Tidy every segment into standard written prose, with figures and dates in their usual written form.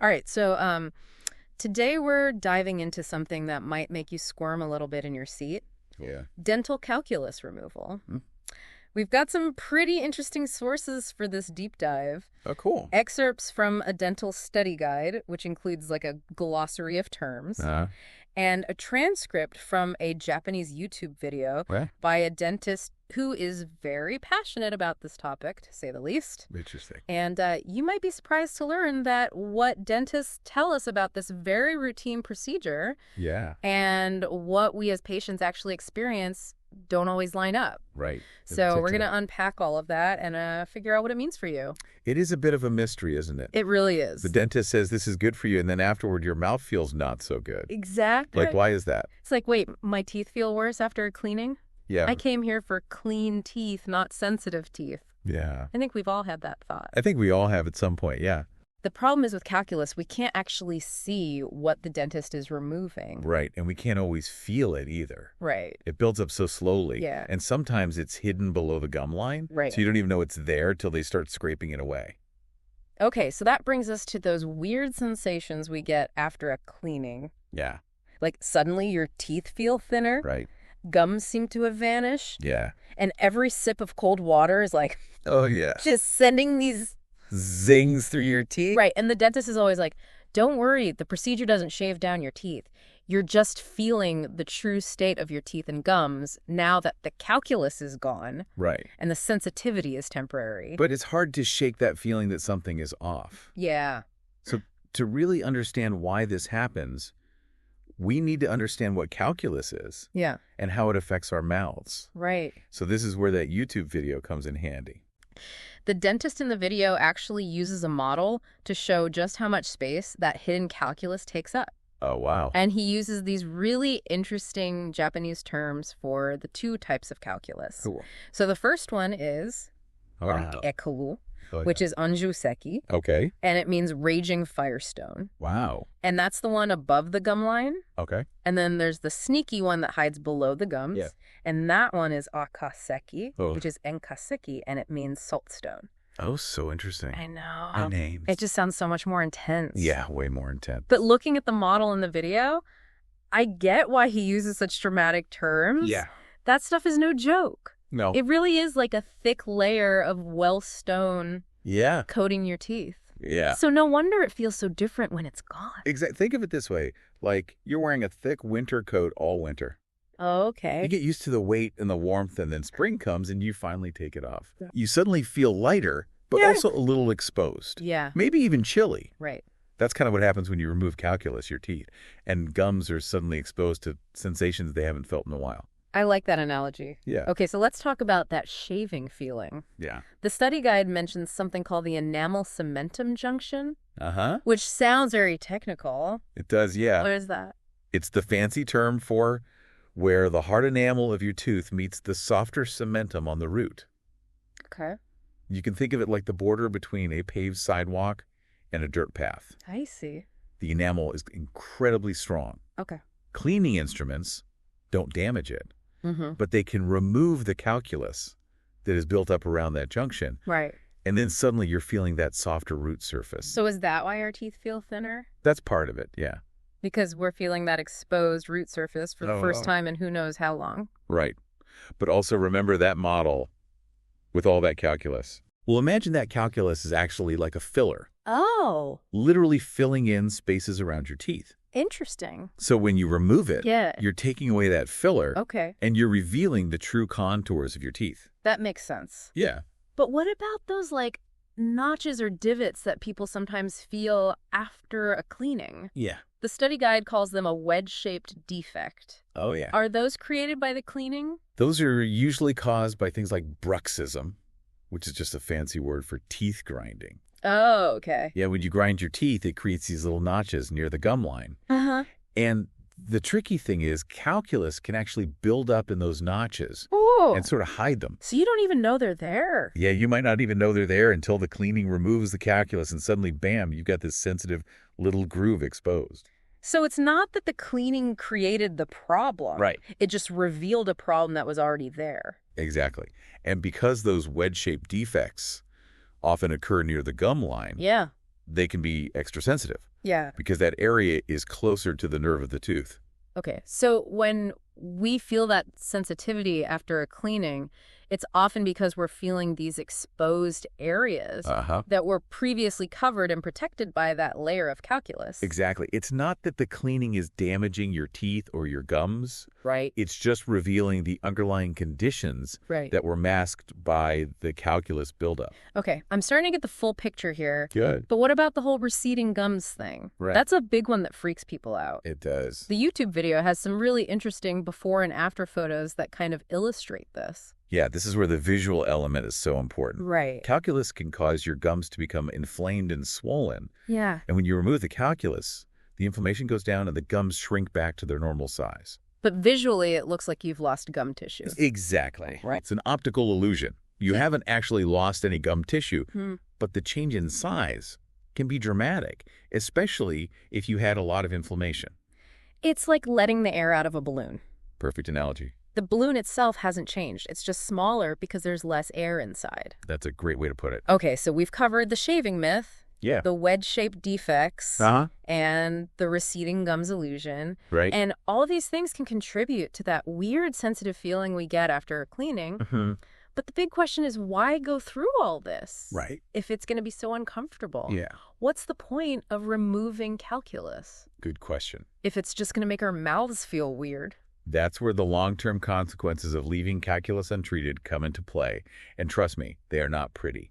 All right, so today we're diving into something that might make you squirm a little bit in your seat. Yeah. Dental calculus removal. Hmm. We've got some pretty interesting sources for this deep dive. Oh, cool. Excerpts from a dental study guide, which includes like a glossary of terms, and a transcript from a Japanese YouTube video Well, by a dentist who is very passionate about this topic, to say the least. interesting. And you might be surprised to learn that what dentists tell us about this very routine procedure Yeah. and what we as patients actually experience don't always line up. Right. So we're going to unpack all of that and figure out what it means for you. It is a bit of a mystery, isn't it? It really is. The dentist says this is good for you, and then afterward your mouth feels not so good. Exactly. Like, why is that? It's like, wait, my teeth feel worse after cleaning? Yeah. I came here for clean teeth, not sensitive teeth. Yeah. I think we've all had that thought. I think we all have at some point, yeah. The problem is with calculus, we can't actually see what the dentist is removing. Right. And we can't always feel it either. Right. It builds up so slowly. Yeah. And sometimes it's hidden below the gum line. Right. So you don't even know it's there till they start scraping it away. Okay, so that brings us to those weird sensations we get after a cleaning. Yeah. Like suddenly your teeth feel thinner. Right. Gums seem to have vanished. Yeah. And every sip of cold water is like Oh, yeah. just sending these... Zings through your teeth. Right, and the dentist is always like, don't worry, the procedure doesn't shave down your teeth. You're just feeling the true state of your teeth and gums now that the calculus is gone. Right. And the sensitivity is temporary. But it's hard to shake that feeling that something is off. Yeah. So to really understand why this happens, we need to understand what calculus is Yeah. and how it affects our mouths. Right. So this is where that YouTube video comes in handy. The dentist in the video actually uses a model to show just how much space that hidden calculus takes up. Oh, wow. And he uses these really interesting Japanese terms for the two types of calculus. Cool. So the first one is ekuru, which is anjuseki, Okay. and it means raging firestone. Wow. And that's the one above the gum line. Okay. And then there's the sneaky one that hides below the gums. Yeah. And that one is akaseki, Oh. which is enkaseki, and it means saltstone. Oh, so interesting. I know. The names. It just sounds so much more intense. Yeah, way more intense. But looking at the model in the video, I get why he uses such dramatic terms. Yeah. That stuff is no joke. No. It really is like a thick layer of stone Yeah. coating your teeth. Yeah. So no wonder it feels so different when it's gone. Exactly. Think of it this way. Like you're wearing a thick winter coat all winter. Oh, okay. You get used to the weight and the warmth, and then spring comes and you finally take it off. You suddenly feel lighter, but also a little exposed. Yeah. Maybe even chilly. Right. That's kind of what happens when you remove calculus, your teeth. And gums are suddenly exposed to sensations they haven't felt in a while. I like that analogy. Yeah. Okay, so let's talk about that shaving feeling. Yeah. The study guide mentions something called the enamel cementum junction, Uh-huh. which sounds very technical. It does, yeah. What is that? It's the fancy term for where the hard enamel of your tooth meets the softer cementum on the root. Okay. You can think of it like the border between a paved sidewalk and a dirt path. I see. The enamel is incredibly strong. Okay. Cleaning instruments don't damage it, Mm-hmm. but they can remove the calculus that is built up around that junction. Right. And then suddenly you're feeling that softer root surface. So is that why our teeth feel thinner? That's part of it, yeah. Because we're feeling that exposed root surface for the first time in who knows how long. Right. But also remember that model with all that calculus. Well, imagine that calculus is actually like a filler, Oh, literally filling in spaces around your teeth. interesting. So when you remove it, Yeah. you're taking away that filler Okay. and you're revealing the true contours of your teeth. That makes sense. Yeah. But what about those like notches or divots that people sometimes feel after a cleaning? Yeah. The study guide calls them a wedge-shaped defect. Oh, yeah. Are those created by the cleaning? Those are usually caused by things like bruxism, which is just a fancy word for teeth grinding. Oh, okay. Yeah, when you grind your teeth, it creates these little notches near the gum line. Uh-huh. And the tricky thing is calculus can actually build up in those notches Oh. and sort of hide them. So you don't even know they're there. Yeah, you might not even know they're there until the cleaning removes the calculus and suddenly, bam, you've got this sensitive little groove exposed. So it's not that the cleaning created the problem. Right. It just revealed a problem that was already there. Exactly. And because those wedge-shaped defects often occur near the gum line, Yeah. they can be extra sensitive. Yeah. because that area is closer to the nerve of the tooth. Okay, so when we feel that sensitivity after a cleaning, it's often because we're feeling these exposed areas Uh-huh. that were previously covered and protected by that layer of calculus. Exactly. It's not that the cleaning is damaging your teeth or your gums. Right. It's just revealing the underlying conditions Right. that were masked by the calculus buildup. Okay, I'm starting to get the full picture here. Good. But what about the whole receding gums thing? Right. That's a big one that freaks people out. It does. The YouTube video has some really interesting before and after photos that kind of illustrate this. Yeah, this is where the visual element is so important. Right. Calculus can cause your gums to become inflamed and swollen. Yeah. And when you remove the calculus, the inflammation goes down and the gums shrink back to their normal size. But visually, it looks like you've lost gum tissue. Exactly. Right. It's an optical illusion. You haven't actually lost any gum tissue, Hmm. but the change in size can be dramatic, especially if you had a lot of inflammation. It's like letting the air out of a balloon. Perfect analogy. The balloon itself hasn't changed. It's just smaller because there's less air inside. That's a great way to put it. Okay, so we've covered the shaving myth, Yeah. the wedge-shaped defects, Uh-huh. and the receding gums illusion. Right. And all of these things can contribute to that weird sensitive feeling we get after a cleaning. Mhm. But the big question is, why go through all this? Right. If it's going to be so uncomfortable. Yeah. What's the point of removing calculus? Good question. If it's just going to make our mouths feel weird. That's where the long-term consequences of leaving calculus untreated come into play. And trust me, they are not pretty.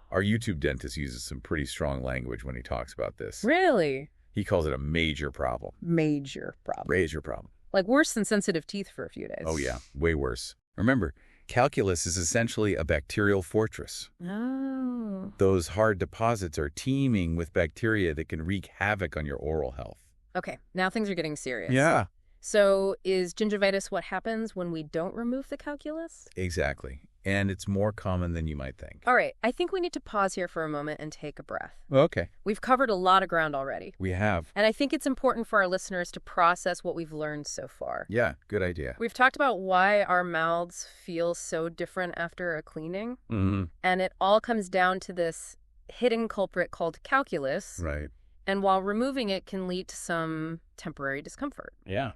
Our YouTube dentist uses some pretty strong language when he talks about this. Really? He calls it a major problem. Major problem. Major problem. Like worse than sensitive teeth for a few days. Oh, yeah. Way worse. Remember, calculus is essentially a bacterial fortress. Oh. Those hard deposits are teeming with bacteria that can wreak havoc on your oral health. Okay, now things are getting serious. Yeah. So is gingivitis what happens when we don't remove the calculus? Exactly. And it's more common than you might think. All right, I think we need to pause here for a moment and take a breath. Okay. We've covered a lot of ground already. We have. And I think it's important for our listeners to process what we've learned so far. Yeah, good idea. We've talked about why our mouths feel so different after a cleaning. Mm-hmm. And it all comes down to this hidden culprit called calculus. Right. And while removing it can lead to some temporary discomfort. Yeah.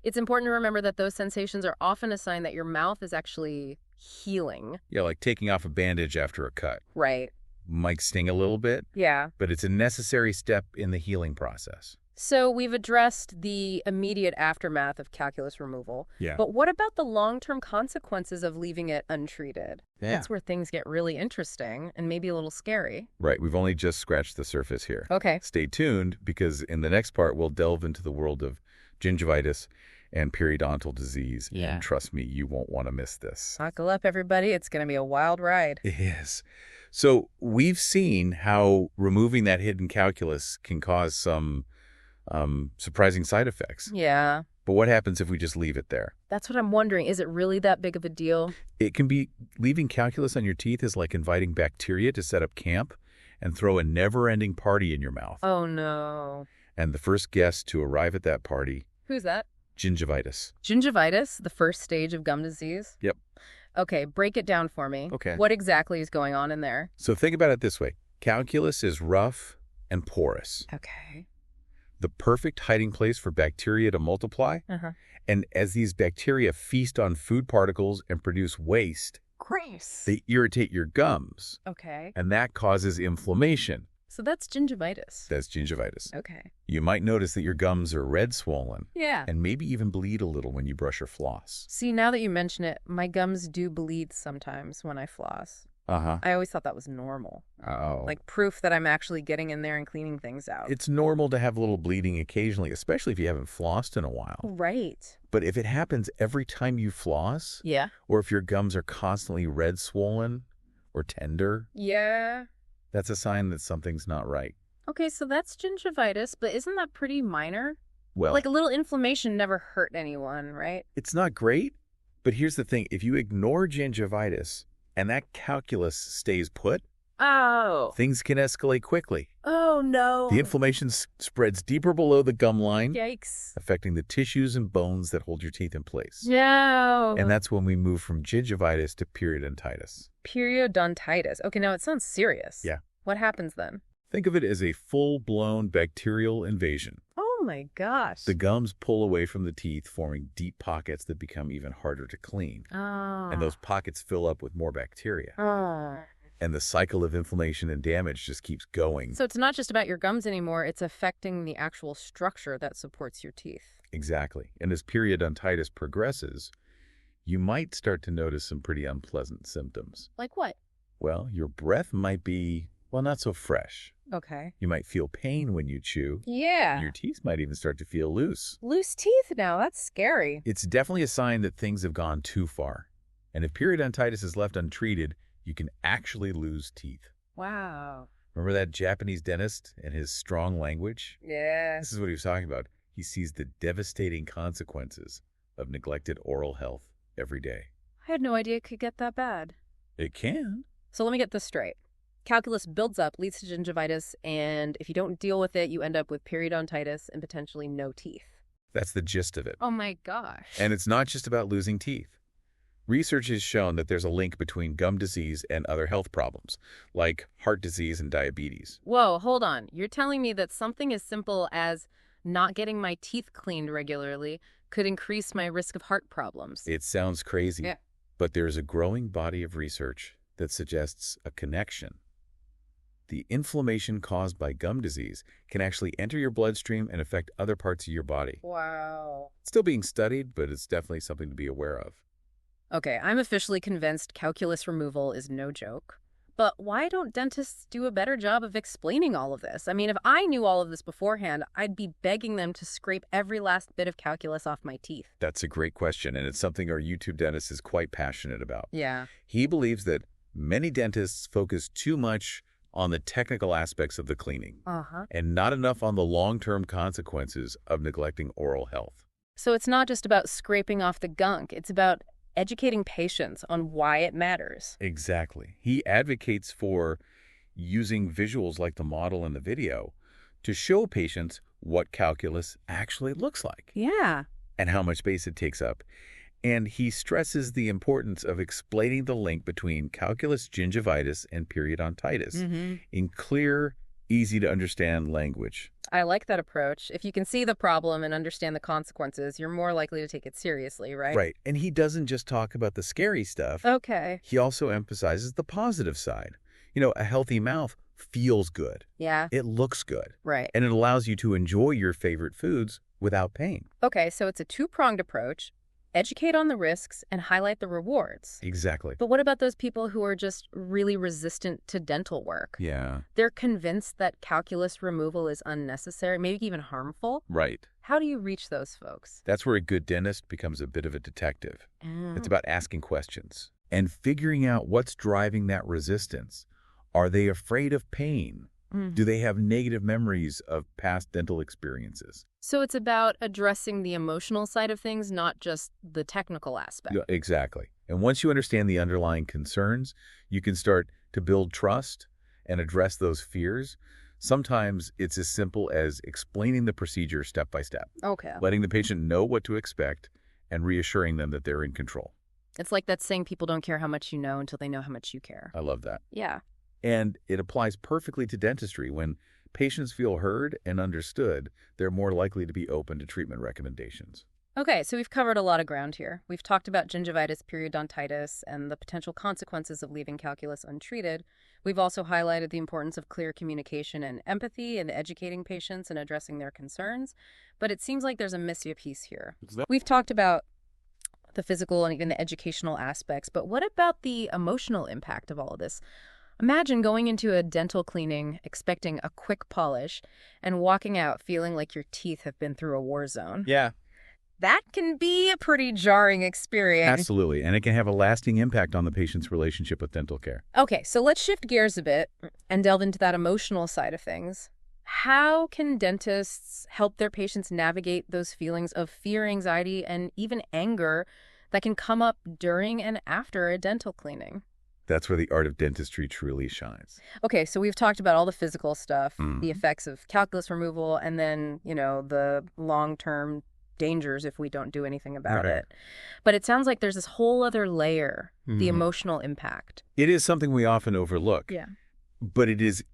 It's important to remember that those sensations are often a sign that your mouth is actually healing. Yeah, like taking off a bandage after a cut. Right. Might sting a little bit, Yeah. but it's a necessary step in the healing process. So we've addressed the immediate aftermath of calculus removal. Yeah. But what about the long-term consequences of leaving it untreated? Yeah. That's where things get really interesting and maybe a little scary. Right, we've only just scratched the surface here. Okay. Stay tuned, because in the next part, we'll delve into the world of gingivitis and periodontal disease. Yeah. And trust me, you won't want to miss this. Buckle up, everybody. It's going to be a wild ride. It is. So we've seen how removing that hidden calculus can cause some surprising side effects. Yeah. But what happens if we just leave it there? That's what I'm wondering. Is it really that big of a deal? It can be, leaving calculus on your teeth is like inviting bacteria to set up camp and throw a never-ending party in your mouth. Oh, no. And the first guest to arrive at that party, Who's that? gingivitis. Gingivitis, the first stage of gum disease? Yep. Okay, break it down for me. Okay. What exactly is going on in there? So think about it this way. Calculus is rough and porous, Okay. the perfect hiding place for bacteria to multiply. Uh-huh. And as these bacteria feast on food particles and produce waste, Gross. they irritate your gums, Okay. and that causes inflammation. So that's gingivitis. That's gingivitis. Okay. You might notice that your gums are red swollen Yeah. and maybe even bleed a little when you brush or floss. See, now that you mention it, my gums do bleed sometimes when I floss. Uh-huh. I always thought that was normal. Oh. Like proof that I'm actually getting in there and cleaning things out. It's normal to have a little bleeding occasionally, especially if you haven't flossed in a while. Right. But if it happens every time you floss, Yeah. or if your gums are constantly red swollen or tender, Yeah. that's a sign that something's not right. Okay, so that's gingivitis, but isn't that pretty minor? Well, Like a little inflammation never hurt anyone, right? it's not great, but here's the thing. If you ignore gingivitis and that calculus stays put, Oh. things can escalate quickly. Oh, no. The inflammation spreads deeper below the gum line, Yikes. affecting the tissues and bones that hold your teeth in place. No. And that's when we move from gingivitis to periodontitis. Periodontitis. Okay, now it sounds serious. Yeah. What happens then? Think of it as a full-blown bacterial invasion. Oh my gosh. The gums pull away from the teeth, forming deep pockets that become even harder to clean. Oh. And those pockets fill up with more bacteria. Oh. And the cycle of inflammation and damage just keeps going. So it's not just about your gums anymore, it's affecting the actual structure that supports your teeth. Exactly. And as periodontitis progresses, you might start to notice some pretty unpleasant symptoms. Like what? Well, your breath might be, well, not so fresh. Okay. You might feel pain when you chew. Yeah. Your teeth might even start to feel loose. Loose teeth now, that's scary. It's definitely a sign that things have gone too far. And if periodontitis is left untreated, you can actually lose teeth. Wow. Remember that Japanese dentist and his strong language? Yeah. This is what he was talking about. He sees the devastating consequences of neglected oral health every day. I had no idea it could get that bad. It can. So let me get this straight. Calculus builds up, leads to gingivitis, and if you don't deal with it, you end up with periodontitis and potentially no teeth. That's the gist of it. Oh my gosh. And it's not just about losing teeth. Research has shown that there's a link between gum disease and other health problems, like heart disease and diabetes. Whoa, hold on. You're telling me that something as simple as not getting my teeth cleaned regularly could increase my risk of heart problems? It sounds crazy, Yeah. but there's a growing body of research that suggests a connection. The inflammation caused by gum disease can actually enter your bloodstream and affect other parts of your body. Wow. It's still being studied, but it's definitely something to be aware of. Okay, I'm officially convinced calculus removal is no joke. But why don't dentists do a better job of explaining all of this? I mean, if I knew all of this beforehand, I'd be begging them to scrape every last bit of calculus off my teeth. That's a great question, and it's something our YouTube dentist is quite passionate about. Yeah. He believes that many dentists focus too much on the technical aspects of the cleaning and not enough on the long-term consequences of neglecting oral health. So it's not just about scraping off the gunk. It's about educating patients on why it matters. Exactly. He advocates for using visuals like the model in the video to show patients what calculus actually looks like. Yeah. And how much space it takes up. And he stresses the importance of explaining the link between calculus gingivitis and periodontitis in clear, easy-to-understand language. I like that approach. If you can see the problem and understand the consequences, you're more likely to take it seriously, right? Right. And he doesn't just talk about the scary stuff. Okay. He also emphasizes the positive side. You know, a healthy mouth feels good. Yeah. It looks good. Right. And it allows you to enjoy your favorite foods without pain. Okay, so it's a two-pronged approach. Educate on the risks and highlight the rewards. Exactly. But what about those people who are just really resistant to dental work? Yeah. They're convinced that calculus removal is unnecessary, maybe even harmful. Right. How do you reach those folks? That's where a good dentist becomes a bit of a detective. Oh. It's about asking questions and figuring out what's driving that resistance. Are they afraid of pain? Do they have negative memories of past dental experiences? So it's about addressing the emotional side of things, not just the technical aspect. Yeah, exactly. And once you understand the underlying concerns, you can start to build trust and address those fears. Sometimes it's as simple as explaining the procedure step by step, Okay. letting the patient know what to expect, and reassuring them that they're in control. It's like that saying, people don't care how much you know until they know how much you care. I love that. Yeah. And it applies perfectly to dentistry. When patients feel heard and understood, they're more likely to be open to treatment recommendations. Okay, so we've covered a lot of ground here. We've talked about gingivitis, periodontitis, and the potential consequences of leaving calculus untreated. We've also highlighted the importance of clear communication and empathy and educating patients and addressing their concerns. But it seems like there's a missing piece here. We've talked about the physical and even the educational aspects, but what about the emotional impact of all of this? Imagine going into a dental cleaning, expecting a quick polish, and walking out feeling like your teeth have been through a war zone. Yeah. That can be a pretty jarring experience. Absolutely. And it can have a lasting impact on the patient's relationship with dental care. Okay, so let's shift gears a bit and delve into that emotional side of things. How can dentists help their patients navigate those feelings of fear, anxiety, and even anger that can come up during and after a dental cleaning? That's where the art of dentistry truly shines. Okay, so we've talked about all the physical stuff, the effects of calculus removal, and then, the long-term dangers if we don't do anything about it. But it sounds like there's this whole other layer, the emotional impact. It is something we often overlook. Yeah. But it is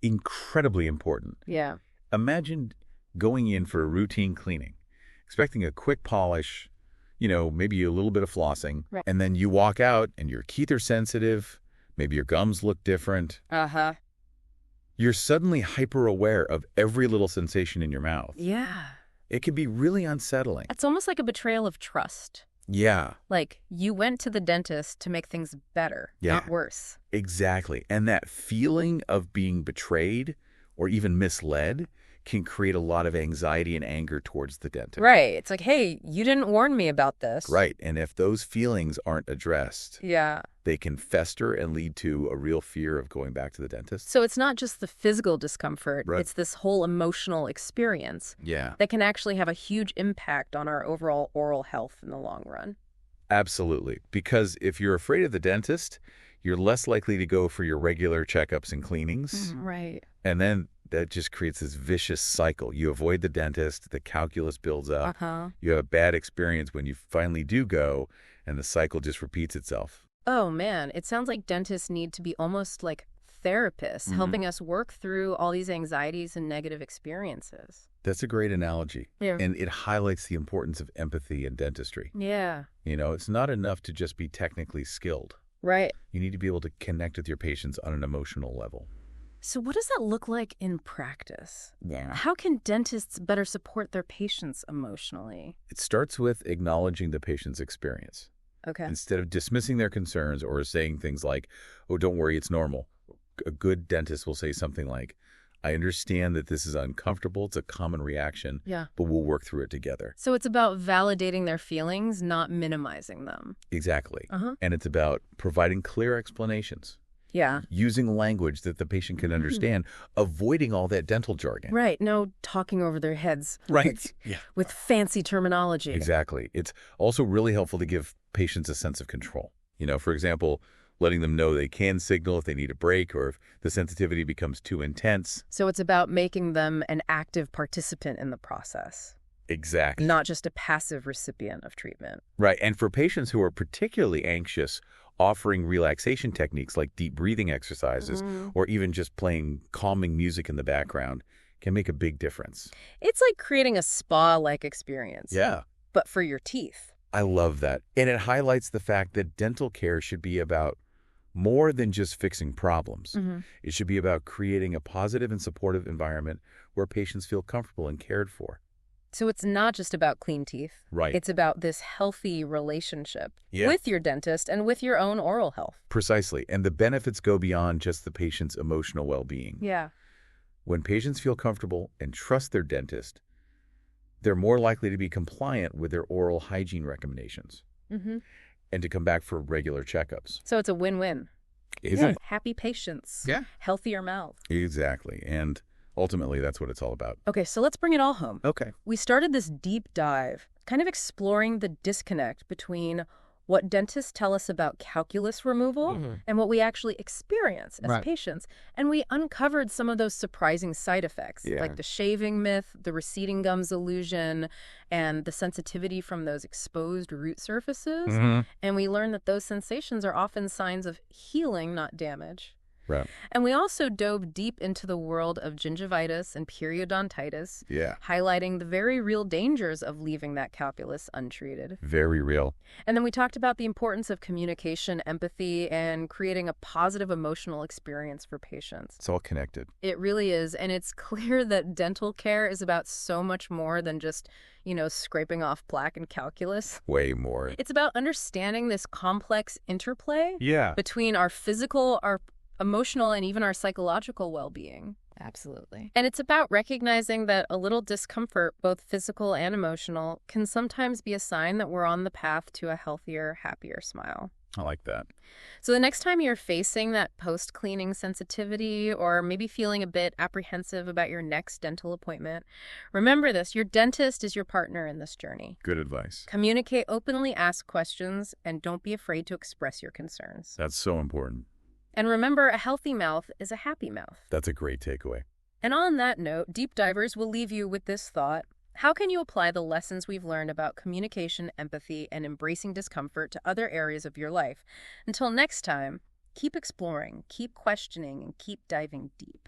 Incredibly important. Yeah. Imagine going in for a routine cleaning, expecting a quick polish, maybe a little bit of flossing, Right. and then you walk out and your teeth are sensitive, maybe your gums look different. Uh-huh. You're suddenly hyper-aware of every little sensation in your mouth. Yeah. It can be really unsettling. It's almost like a betrayal of trust. Yeah. Like, you went to the dentist to make things better, not worse. Exactly. And that feeling of being betrayed or even misled can create a lot of anxiety and anger towards the dentist. Right. It's like, hey, you didn't warn me about this. Right. And if those feelings aren't addressed, Yeah. they can fester and lead to a real fear of going back to the dentist. So it's not just the physical discomfort. Right. It's this whole emotional experience Yeah. that can actually have a huge impact on our overall oral health in the long run. Absolutely. Because if you're afraid of the dentist, you're less likely to go for your regular checkups and cleanings. Right. And then that just creates this vicious cycle. You avoid the dentist, the calculus builds up. You have a bad experience when you finally do go, and the cycle just repeats itself. Oh, man. It sounds like dentists need to be almost like therapists, helping us work through all these anxieties and negative experiences. That's a great analogy. Yeah. And it highlights the importance of empathy in dentistry. Yeah. It's not enough to just be technically skilled. Right. You need to be able to connect with your patients on an emotional level. So what does that look like in practice? Yeah. How can dentists better support their patients emotionally? It starts with acknowledging the patient's experience. Okay. Instead of dismissing their concerns or saying things like, oh, don't worry, it's normal. A good dentist will say something like, I understand that this is uncomfortable. It's a common reaction, but we'll work through it together. So it's about validating their feelings, not minimizing them. Exactly. And it's about providing clear explanations. Yeah. Using language that the patient can understand, avoiding all that dental jargon. Right. No talking over their heads. Right. With fancy terminology. Exactly. It's also really helpful to give patients a sense of control. For example, letting them know they can signal if they need a break or if the sensitivity becomes too intense. So it's about making them an active participant in the process. Exactly. Not just a passive recipient of treatment. Right. And for patients who are particularly anxious, offering relaxation techniques like deep breathing exercises or even just playing calming music in the background can make a big difference. It's like creating a spa-like experience. Yeah. But for your teeth. I love that. And it highlights the fact that dental care should be about more than just fixing problems. It should be about creating a positive and supportive environment where patients feel comfortable and cared for. So it's not just about clean teeth. Right. It's about this healthy relationship Yeah. with your dentist and with your own oral health. Precisely. And the benefits go beyond just the patient's emotional well-being. Yeah. When patients feel comfortable and trust their dentist, they're more likely to be compliant with their oral hygiene recommendations and to come back for regular checkups. So it's a win-win. Isn't it? Happy patients. Yeah. Healthier mouth. Exactly. And ultimately, that's what it's all about. Okay, so let's bring it all home. Okay. We started this deep dive, kind of exploring the disconnect between what dentists tell us about calculus removal and what we actually experience as patients. And we uncovered some of those surprising side effects, like the shaving myth, the receding gums illusion, and the sensitivity from those exposed root surfaces. And we learned that those sensations are often signs of healing, not damage. Right. And we also dove deep into the world of gingivitis and periodontitis, highlighting the very real dangers of leaving that calculus untreated. Very real. And then we talked about the importance of communication, empathy, and creating a positive emotional experience for patients. It's all connected. It really is. And it's clear that dental care is about so much more than just, scraping off plaque and calculus. Way more. It's about understanding this complex interplay Yeah. between our physical, our emotional, and even our psychological well-being. Absolutely. And it's about recognizing that a little discomfort, both physical and emotional, can sometimes be a sign that we're on the path to a healthier, happier smile. I like that. So the next time you're facing that post-cleaning sensitivity or maybe feeling a bit apprehensive about your next dental appointment, remember this: your dentist is your partner in this journey. Good advice. Communicate openly, ask questions, and don't be afraid to express your concerns. That's so important. And remember, a healthy mouth is a happy mouth. That's a great takeaway. And on that note, Deep Divers will leave you with this thought. How can you apply the lessons we've learned about communication, empathy, and embracing discomfort to other areas of your life? Until next time, keep exploring, keep questioning, and keep diving deep.